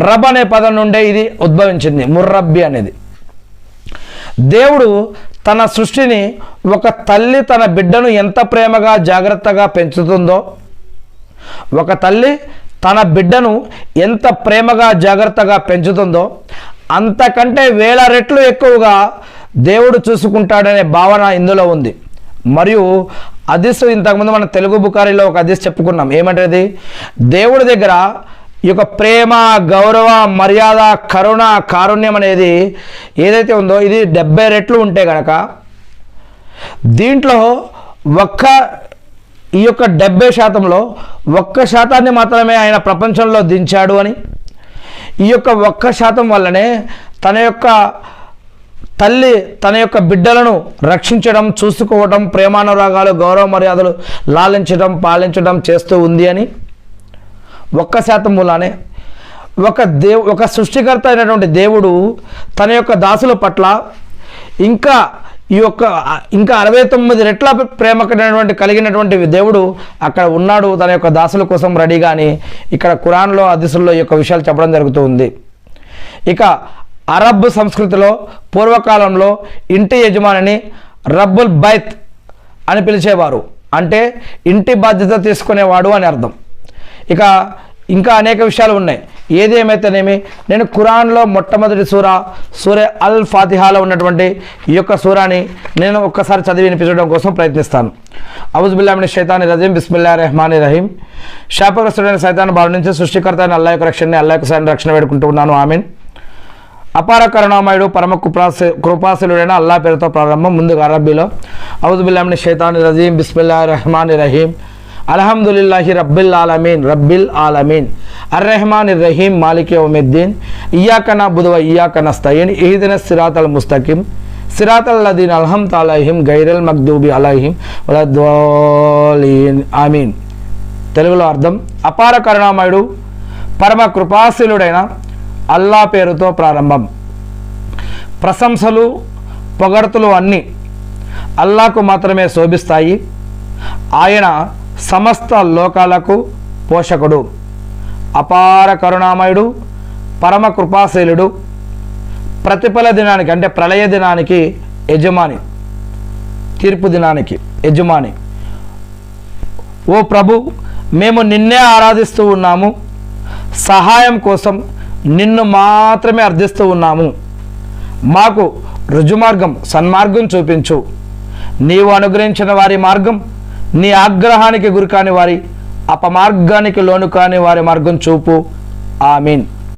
Rub అనే పదం నుండే ఇది ఉద్భవించింది, ముర్రబ్బి అనేది. దేవుడు తన సృష్టిని ఒక తల్లి తన బిడ్డను ఎంత ప్రేమగా జాగ్రత్తగా పెంచుతుందో, ఒక తల్లి తన బిడ్డను ఎంత ప్రేమగా జాగ్రత్తగా పెంచుతుందో అంతకంటే 1000 రెట్లు ఎక్కువగా దేవుడు చూసుకుంటాడనే భావన ఇందులో ఉంది. మరియు హదీస్ ఇంతకుముందు మన తెలుగు బుఖారీలో ఒక హదీస్ చెప్పుకున్నాం. ఏమంటది? దేవుడి దగ్గర ఈ యొక్క ప్రేమ, గౌరవ, మర్యాద, కరుణ, కారుణ్యం అనేది ఏదైతే ఉందో ఇది 70 రెట్లు ఉంటే కనుక దీంట్లో ఈ యొక్క 70%లో 1% మాత్రమే ఆయన ప్రపంచంలో దించాడు అని, ఈ యొక్క 1% వల్లనే తన యొక్క తల్లి తన యొక్క బిడ్డలను రక్షించడం, చూసుకోవడం, ప్రేమానురాగాలు, గౌరవ మర్యాదలు లాలించడం, పాలించడం చేస్తూ ఉంది అని 1% మూలానే ఒక సృష్టికర్త అయినటువంటి దేవుడు తన యొక్క దాసుల పట్ల ఇంకా 69 రెట్ల ప్రేమ కలిగినటువంటి దేవుడు అక్కడ ఉన్నాడు తన యొక్క దాసుల కోసం రెడీగా అని ఇక్కడ ఖురాన్లో, హదీసుల్లో ఈ యొక్క విషయాలు చెప్పడం జరుగుతూ ఉంది. ఇక అరబ్ సంస్కృతిలో పూర్వకాలంలో ఇంటి యజమానిని రబ్బుల్ బైత్ అని పిలిచేవారు. అంటే ఇంటి బాధ్యత తీసుకునేవాడు అని అర్థం. ఇక ఇంకా అనేక విషయాలు ఉన్నాయి. ఏది ఏమైతేనేమి నేను ఖురాన్లో మొట్టమొదటి సూర అల్ ఫాతిహాలో ఉన్నటువంటి ఈ యొక్క సూరాని నేను ఒక్కసారి చదివి వినిపించడం కోసం ప్రయత్నిస్తాను. ఔజు బిల్లాహి మినష్ షైతానిర్ రజీం, బిస్మిల్లాహిర్ రహమానిర్ రహీం. శాపగ్రస్తుడైన సైతాన్ బారి నుంచి సృష్టికర్త అయిన అల్లాహ్ యొక్క రక్షణ వేడుకుంటూ ఉన్నాను. ఆమీన్. అపార కరుణామయుడు పరమ కృపాశీలుడైన అల్లాహ్ పేరుతో ప్రారంభం. ముందుగా అరబ్బీలో ఔజు బిల్లాహి మినష్ షైతానిర్ రజీం, బిస్మిల్లాహిర్ రహమానిర్ రహీం. అల్హమ్దులిల్లాహి రబ్బిల్ ఆలమీన్ అర్రహమానిర్ రహీం మాలికి యౌమిద్దీన్ ఇయ్యాక నఅబుదు వ ఇయ్యాక నస్తయీన్ ఇహ్దినస్ సిరాతల్ ముస్తఖీం సిరాతల్ లదీన అన్అమ్త అలైహిం గైరల్ మగ్దూబి అలైహిం వలద్దాలీన్. ఆమీన్. తెలుగులో అర్థం: అపార కరుణామయుడు పరమ కృపాశీలుడైన అల్లా పేరుతో ప్రారంభం. ప్రశంసలు, పొగడ్తలు అన్నీ అల్లాకు మాత్రమే శోభిస్తాయి. ఆయన సమస్త లోకాలకు పోషకుడు. అపార కరుణామయుడు, పరమ కృపాశీలుడు, ప్రతిఫల దినానికి అంటే ప్రళయ దినానికి యజమాని, తీర్పు దినానికి యజమాని. ఓ ప్రభు, మేము నిన్నే ఆరాధిస్తూ ఉన్నాము, సహాయం కోసం నిన్ను మాత్రమే అర్థిస్తూ ఉన్నాము. మాకు రుజుమార్గం, సన్మార్గం చూపించు. నీవు అనుగ్రహించిన వారి మార్గం, నీ ఆగ్రహానికి గురికాని వారి, అపమార్గానికి లోను కాని వారి మార్గం చూపు. ఆమీన్.